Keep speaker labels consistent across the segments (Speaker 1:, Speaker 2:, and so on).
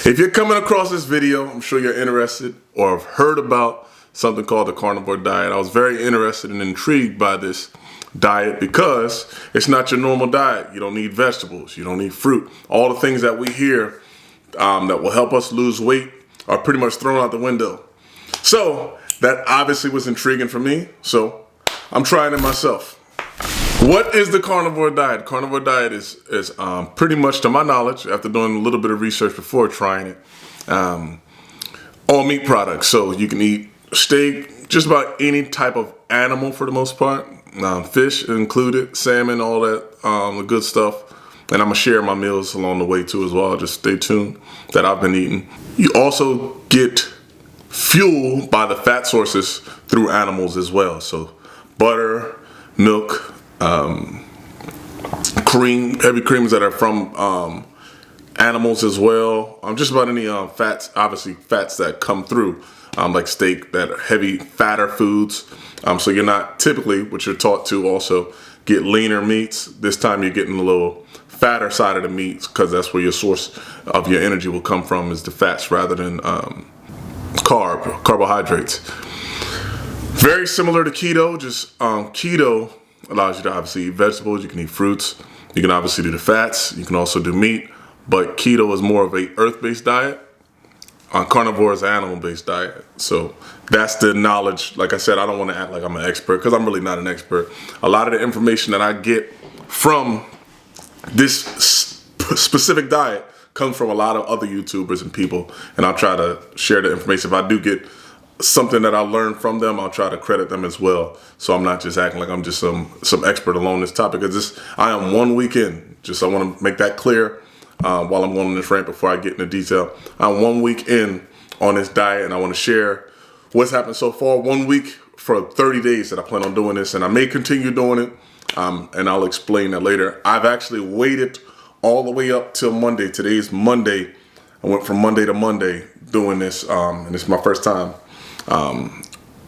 Speaker 1: If you're coming across this video, I'm sure you're interested or have heard about something called the carnivore diet. I was very interested and intrigued by this diet because it's not your normal diet. You don't need vegetables, you don't need fruit. All the things that we hear that will help us lose weight are pretty much thrown out the window. So that obviously was intriguing for me, so I'm trying it myself. What is the carnivore diet? Carnivore diet is pretty much, to my knowledge, after doing a little bit of research before trying it, all meat products. So you can eat steak, just about any type of animal for the most part, fish included, salmon, all that, the good stuff. And I'm gonna share my meals along the way too as well. Just stay tuned that I've been eating. You also get fuel by the fat sources through animals as well. So butter, milk, cream, heavy creams that are from animals as well. Just about any fats, obviously fats that come through, like steak, that are heavy, fatter foods. So you're not typically, what you're taught to also get leaner meats. This time you're getting a little fatter side of the meats because that's where your source of your energy will come from, is the fats rather than carbohydrates. Very similar to keto, just keto allows you to obviously eat vegetables, you can eat fruits, you can obviously do the fats, you can also do meat, but keto is more of a earth-based diet. Carnivore is an animal-based diet. So that's the knowledge. Like I said, I don't want to act like I'm an expert because I'm really not an expert. A lot of the information that I get from this specific diet comes from a lot of other YouTubers and people, and I'll try to share the information. If I do get something that I learned from them, I'll try to credit them as well. So I'm not just acting like I'm just some expert along this topic. I am 1 week in. Just I want to make that clear while I'm going on this rant before I get into detail. I'm 1 week in on this diet, and I want to share what's happened so far. 1 week for 30 days that I plan on doing this, and I may continue doing it, and I'll explain that later. I've actually waited all the way up till Monday. Today's Monday. I went from Monday to Monday doing this, and it's my first time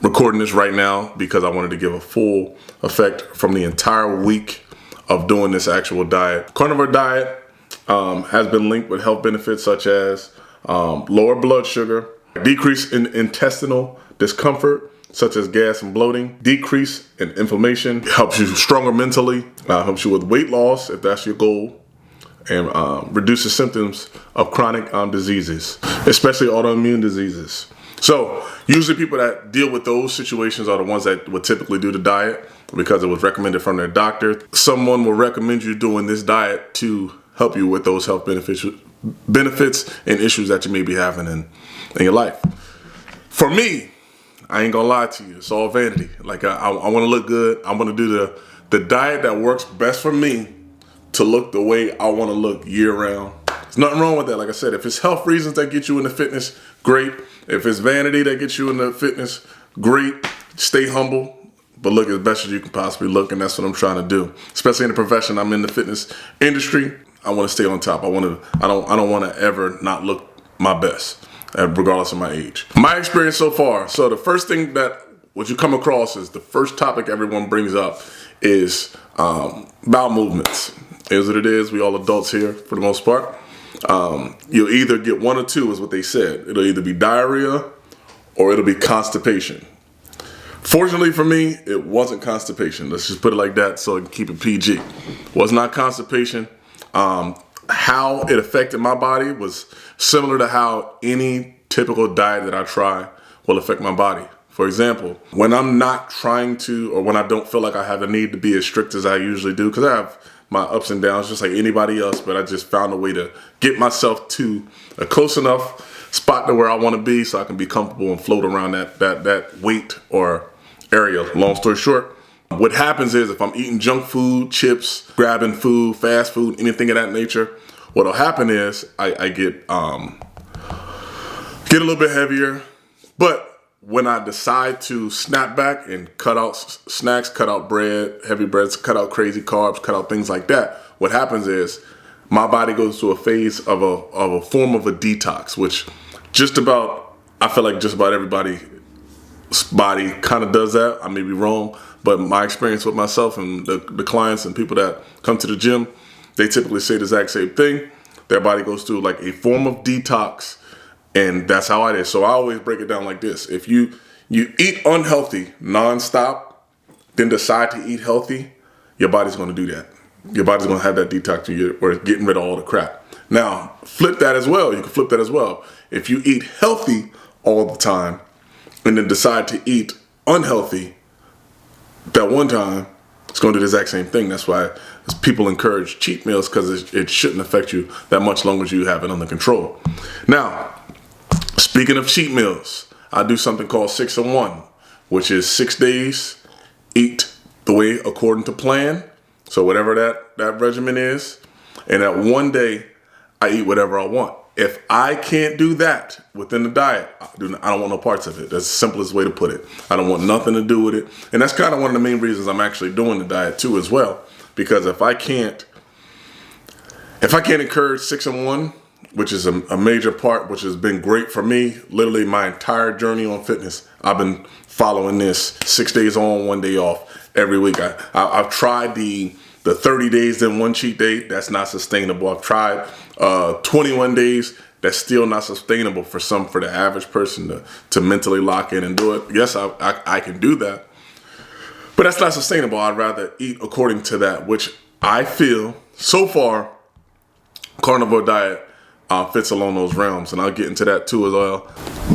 Speaker 1: recording this right now because I wanted to give a full effect from the entire week of doing this actual diet. Carnivore diet has been linked with health benefits such as lower blood sugar, decrease in intestinal discomfort such as gas and bloating, decrease in inflammation, helps you stronger mentally, helps you with weight loss if that's your goal, and reduces symptoms of chronic diseases, especially autoimmune diseases. So usually people that deal with those situations are the ones that would typically do the diet because it was recommended from their doctor. Someone will recommend you doing this diet to help you with those health benefits and issues that you may be having in your life. For me, I ain't gonna lie to you, it's all vanity. Like I wanna look good. I wanna do the diet that works best for me to look the way I wanna look year round. There's nothing wrong with that. Like I said, if it's health reasons that get you into fitness, great. If it's vanity that gets you into fitness, great. Stay humble, but look as best as you can possibly look, and that's what I'm trying to do. Especially in the profession I'm in, the fitness industry, I want to stay on top. I don't want to ever not look my best, regardless of my age. My experience so far. So the first thing that what you come across is the first topic everyone brings up is bowel movements. Is what it is. We all adults here for the most part. You'll either get one or two, is what they said. It'll either be diarrhea or it'll be constipation. Fortunately for me, it wasn't constipation. Let's just put it like that so I can keep it PG. Was not constipation. How it affected my body was similar to how any typical diet that I try will affect my body. For example, when I'm not trying to, or when I don't feel like I have a need to be as strict as I usually do, because I have my ups and downs just like anybody else, but I just found a way to get myself to a close enough spot to where I want to be so I can be comfortable and float around that weight or area. Long story short, what happens is if I'm eating junk food, chips, grabbing food, fast food, anything of that nature, what'll happen is I get a little bit heavier. But when I decide to snap back and cut out snacks, cut out bread, heavy breads, cut out crazy carbs, cut out things like that, what happens is my body goes through a phase of a form of a detox, which I feel like just about everybody's body kind of does that. I may be wrong, but my experience with myself and the clients and people that come to the gym, they typically say the exact same thing. their body goes through like a form of detox, and that's how it is. So I always break it down like this. If you eat unhealthy nonstop, then decide to eat healthy, your body's going to do that. Your body's going to have that detox where it's getting rid of all the crap. Now, flip that as well. You can flip that as well. If you eat healthy all the time and then decide to eat unhealthy that one time, it's going to do the exact same thing. That's why people encourage cheat meals, because it shouldn't affect you that much longer as you have it under control. Now, speaking of cheat meals, I do something called 6 in 1, which is 6 days, eat the way according to plan. So whatever that regimen is, and that one day I eat whatever I want. If I can't do that within the diet, I don't want no parts of it. That's the simplest way to put it. I don't want nothing to do with it. And that's kind of one of the main reasons I'm actually doing the diet too as well. Because if I can't encourage 6 in 1, which is a major part, which has been great for me, literally my entire journey on fitness, I've been following this 6 days on, 1 day off every week. I've tried the 30 days then 1 cheat day. That's not sustainable. I've tried 21 days. That's still not sustainable for the average person to mentally lock in and do it. Yes, I can do that, but that's not sustainable. I'd rather eat according to that, which I feel so far carnivore diet fits along those realms, and I'll get into that too as well.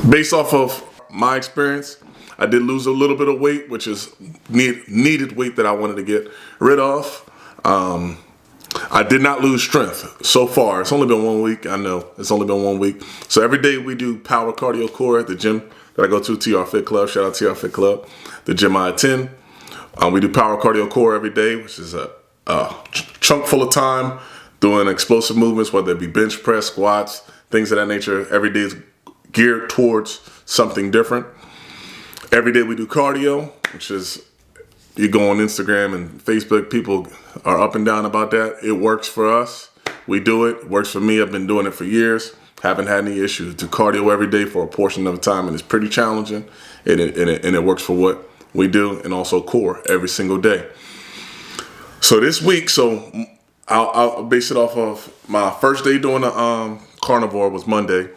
Speaker 1: Based off of my experience, I did lose a little bit of weight, which is needed weight that I wanted to get rid of. I did not lose strength so far. It's only been 1 week. I know it's only been 1 week. So every day we do power cardio core at the gym that I go to, TR Fit Club. Shout out TR Fit Club, the gym I attend. We do power cardio core every day, which is a chunk full of time doing explosive movements, whether it be bench press, squats, things of that nature. Every day is geared towards something different. Every day we do cardio, which is, you go on Instagram and Facebook, people are up and down about that. It works for us. We do it. It works for me. I've been doing it for years. Haven't had any issues. Do cardio every day for a portion of the time, and it's pretty challenging. And it works for what we do, and also core every single day. So this week, I'll base it off of my first day doing the carnivore was Monday.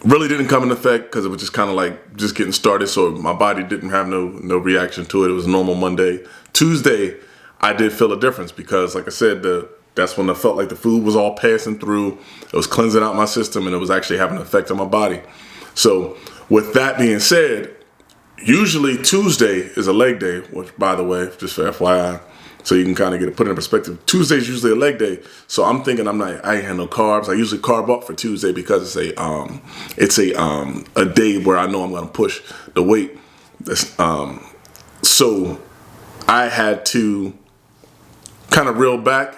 Speaker 1: Really didn't come into effect because it was just kind of like just getting started, so my body didn't have no reaction to it. It was a normal Monday. Tuesday, I did feel a difference because, like I said, that's when I felt like the food was all passing through. It was cleansing out my system, and it was actually having an effect on my body. So with that being said, usually Tuesday is a leg day, which, by the way, just for FYI, so you can kind of put it in perspective. Tuesday is usually a leg day, so I'm thinking I ain't had no carbs. I usually carb up for Tuesday because it's a day where I know I'm gonna push the weight. So I had to kind of reel back,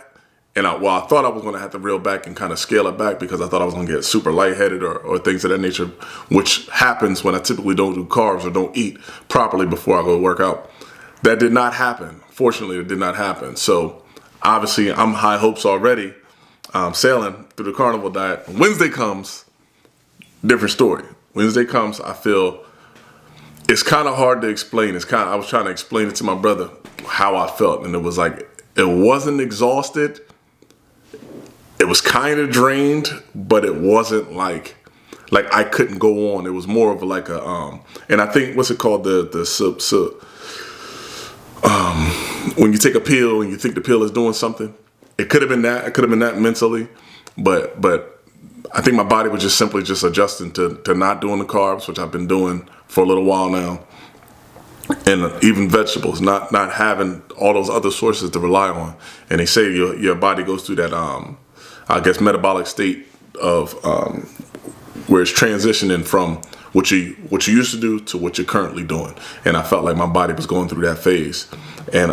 Speaker 1: and I thought I was gonna have to reel back and kind of scale it back because I thought I was gonna get super lightheaded or things of that nature, which happens when I typically don't do carbs or don't eat properly before I go work out. That did not happen. Fortunately, it did not happen. So obviously, I'm high hopes already, sailing through the carnivore diet. Wednesday comes, different story. Wednesday comes, I feel it's kind of hard to explain. I was trying to explain it to my brother how I felt, and it was like it wasn't exhausted. It was kind of drained, but it wasn't like I couldn't go on. It was more of like a and I think what's it called, when you take a pill and you think the pill is doing something. It could have been that. It could have been that mentally, but I think my body was just simply adjusting to not doing the carbs, which I've been doing for a little while now, and even vegetables, not having all those other sources to rely on. And they say your body goes through that I guess metabolic state of where it's transitioning from what you used to do to what you're currently doing. And I felt like my body was going through that phase. And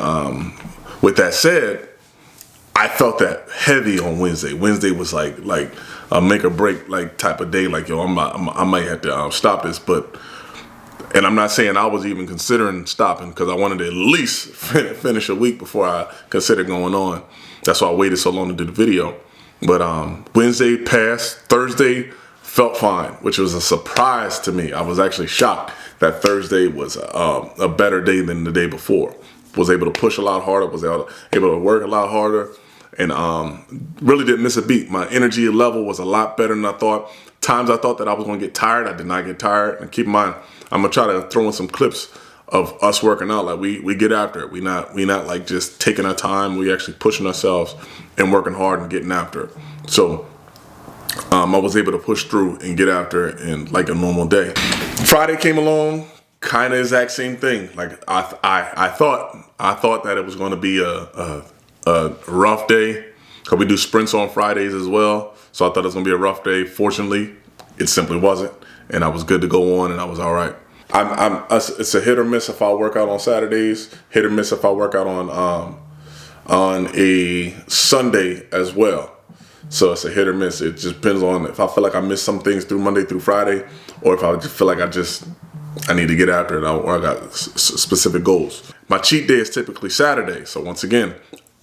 Speaker 1: with that said, I felt that heavy on Wednesday. Wednesday was like a make or break like type of day. Like, yo, I might have to stop this. And I'm not saying I was even considering stopping because I wanted to at least finish a week before I considered going on. That's why I waited so long to do the video. But Wednesday passed. Thursday felt fine, which was a surprise to me. I was actually shocked that Thursday was a better day than the day before. Was able to push a lot harder, was able to work a lot harder, and really didn't miss a beat. My energy level was a lot better than I thought. Times I thought that I was going to get tired, I did not get tired. And keep in mind, I'm gonna try to throw in some clips of us working out. Like we get after it. We not like just taking our time. We actually pushing ourselves and working hard and getting after it. So I was able to push through and get after it in like a normal day. Friday came along, kind of exact same thing. Like I thought that it was going to be a rough day, because we do sprints on Fridays as well. So I thought it was going to be a rough day. Fortunately, it simply wasn't, and I was good to go on, and I was all right. It's a hit or miss if I work out on Saturdays, hit or miss if I work out on a Sunday as well. So it's a hit or miss. It just depends on if I feel like I miss some things through Monday through Friday, or if I just feel like I need to get after it, or I got specific goals. My cheat day is typically Saturday. So once again,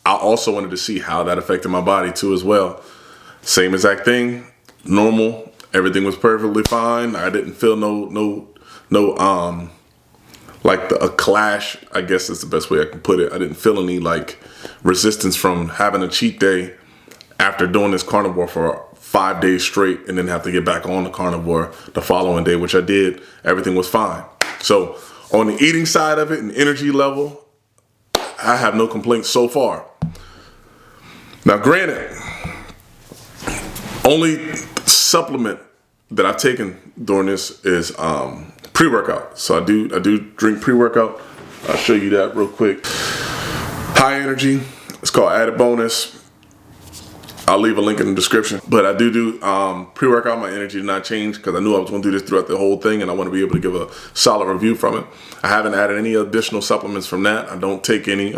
Speaker 1: I also wanted to see how that affected my body too as well. Same exact thing, normal. Everything was perfectly fine. I didn't feel no like a clash, I guess is the best way I can put it. I didn't feel any like resistance from having a cheat day after doing this carnivore for 5 days straight and then have to get back on the carnivore the following day, which I did. Everything was fine. So on the eating side of it and energy level, I have no complaints so far. Now granted, only supplement that I've taken during this is pre-workout. So I do drink pre-workout. I'll show you that real quick. High energy. It's called Added Bonus. I'll leave a link in the description. But I do pre-workout. My energy did not change because I knew I was going to do this throughout the whole thing, and I want to be able to give a solid review from it. I haven't added any additional supplements from that. I don't take any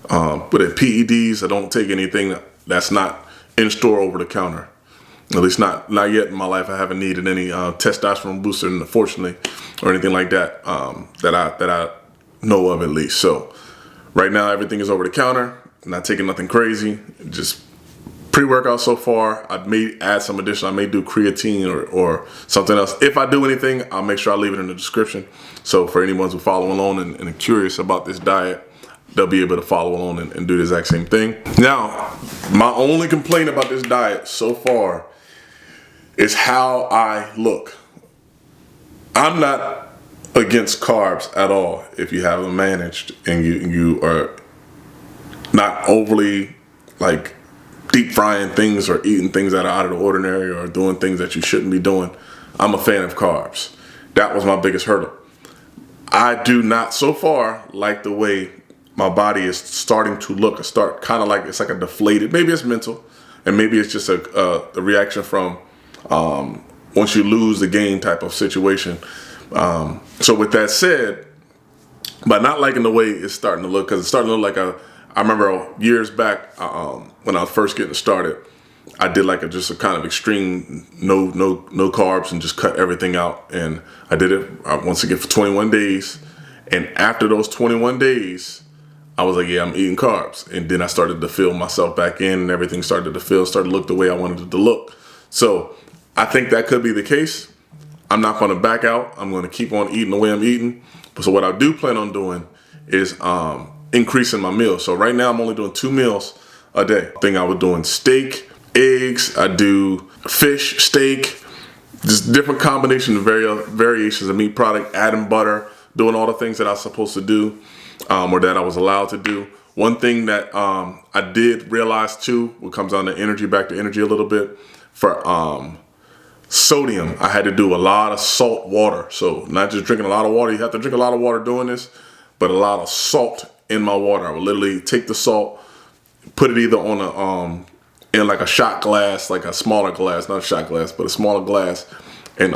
Speaker 1: PEDs. I don't take anything that's not in store over the counter. At least not yet in my life. I haven't needed any testosterone booster, unfortunately, or anything like that that I know of at least. So right now everything is over the counter. I'm not taking nothing crazy. Just pre-workout so far. I may add some additional. I may do creatine or something else. If I do anything, I'll make sure I leave it in the description. So for anyone who follow along and are curious about this diet, they'll be able to follow along and do the exact same thing. Now, my only complaint about this diet so far is how I look. I'm not against carbs at all if you have them managed and you are not overly like deep frying things or eating things that are out of the ordinary or doing things that you shouldn't be doing. I'm a fan of carbs. That was my biggest hurdle. I do not so far like the way my body is starting to look. It's like a deflated, maybe it's mental, and maybe it's just a reaction from once you lose the game type of situation. So with that said, by not liking the way it's starting to look, because it's starting to look like I remember years back when I was first getting started, I did like just a kind of extreme no carbs and just cut everything out, and I did it once again for 21 days. And after those 21 days, I was like, yeah, I'm eating carbs. And then I started to feel myself back in, and everything started to look the way I wanted it to look. So I think that could be the case. I'm not going to back out. I'm going to keep on eating the way I'm eating. So what I do plan on doing is increasing my meals. So right now I'm only doing 2 meals a day. I think I was doing steak, eggs. I do fish, steak, just different combinations, variations of meat product, adding butter, doing all the things that I was supposed to do or that I was allowed to do. One thing that I did realize too, what comes down to energy, back to energy a little bit, for sodium, I had to do a lot of salt water. So not just drinking a lot of water, you have to drink a lot of water doing this, but a lot of salt in my water. I would literally take the salt, put it either on in like a shot glass, like a smaller glass, not a shot glass, but a smaller glass, and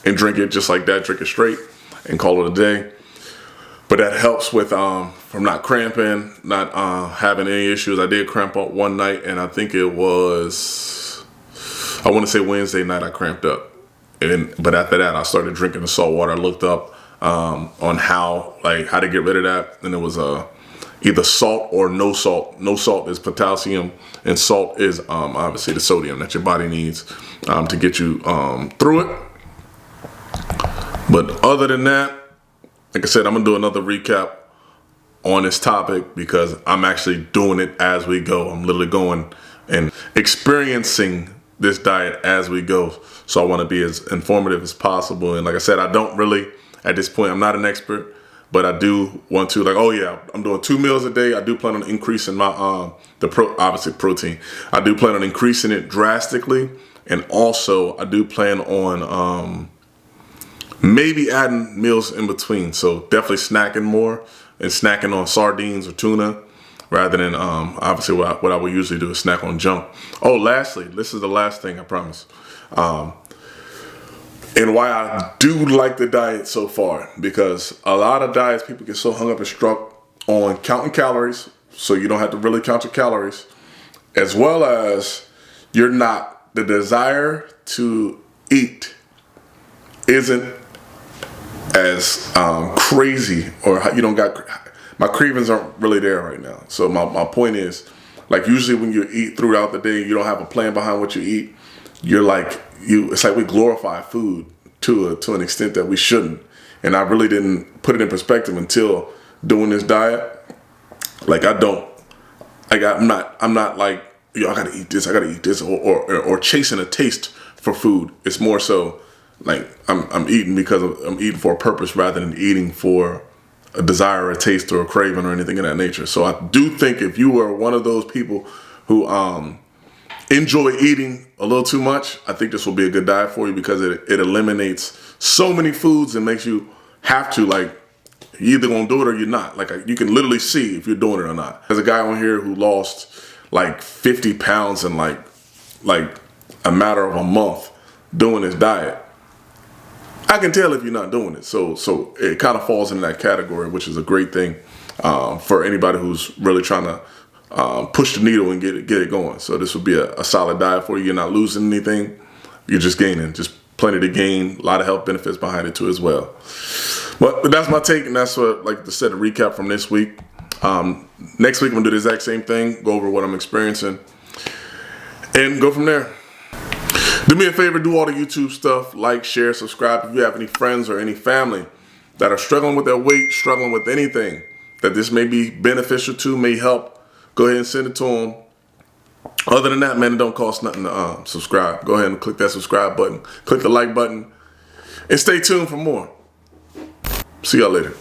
Speaker 1: drink it just like that, drink it straight and call it a day. But that helps with from not cramping, not having any issues. I did cramp up one night, and I think it was, I want to say Wednesday night I cramped up. But after that, I started drinking the salt water. I looked up on how to get rid of that, and it was either salt or no salt. No salt is potassium, and salt is obviously the sodium that your body needs to get you through it. But other than that, like I said, I'm gonna do another recap on this topic because I'm actually doing it as we go. I'm literally going and experiencing this diet as we go. So I want to be as informative as possible. And like I said, I don't really, at this point, I'm not an expert, but I do want to, like, oh yeah, I'm doing 2 meals a day. I do plan on increasing my, obviously protein. I do plan on increasing it drastically. And also I do plan on, maybe adding meals in between. So definitely snacking more and snacking on sardines or tuna rather than obviously what I would usually do is snack on junk. Oh, lastly, this is the last thing, I promise. And why I do like the diet so far, because a lot of diets, people get so hung up and struck on counting calories, so you don't have to really count your calories, as well as the desire to eat isn't as crazy, or you don't got, my cravings aren't really there right now. So my point is, like, usually when you eat throughout the day, you don't have a plan behind what you eat. You're like, it's like we glorify food to an extent that we shouldn't. And I really didn't put it in perspective until doing this diet. Like, I'm not like, yo, I gotta eat this, or chasing a taste for food. It's more so like I'm eating because I'm eating for a purpose rather than eating for a desire, a taste, or a craving, or anything of that nature. So I do think if you are one of those people who enjoy eating a little too much, I think this will be a good diet for you, because it eliminates so many foods and makes you have to, like, you're either gonna do it or you're not. Like, you can literally see if you're doing it or not. There's a guy on here who lost like 50 pounds in like a matter of a month doing this diet. I can tell if you're not doing it. So it kind of falls in that category, which is a great thing for anybody who's really trying to push the needle and get it going. So this would be a solid diet for you. You're not losing anything. You're just gaining, just plenty to gain. A lot of health benefits behind it too as well. But that's my take, and that's what, like I said, a recap from this week. Next week I'm gonna do the exact same thing, go over what I'm experiencing, and go from there. Do me a favor, do all the YouTube stuff, like, share, subscribe. If you have any friends or any family that are struggling with their weight, struggling with anything that this may be beneficial to, may help, go ahead and send it to them. Other than that, man, it don't cost nothing to subscribe. Go ahead and click that subscribe button, click the like button, and stay tuned for more. See y'all later.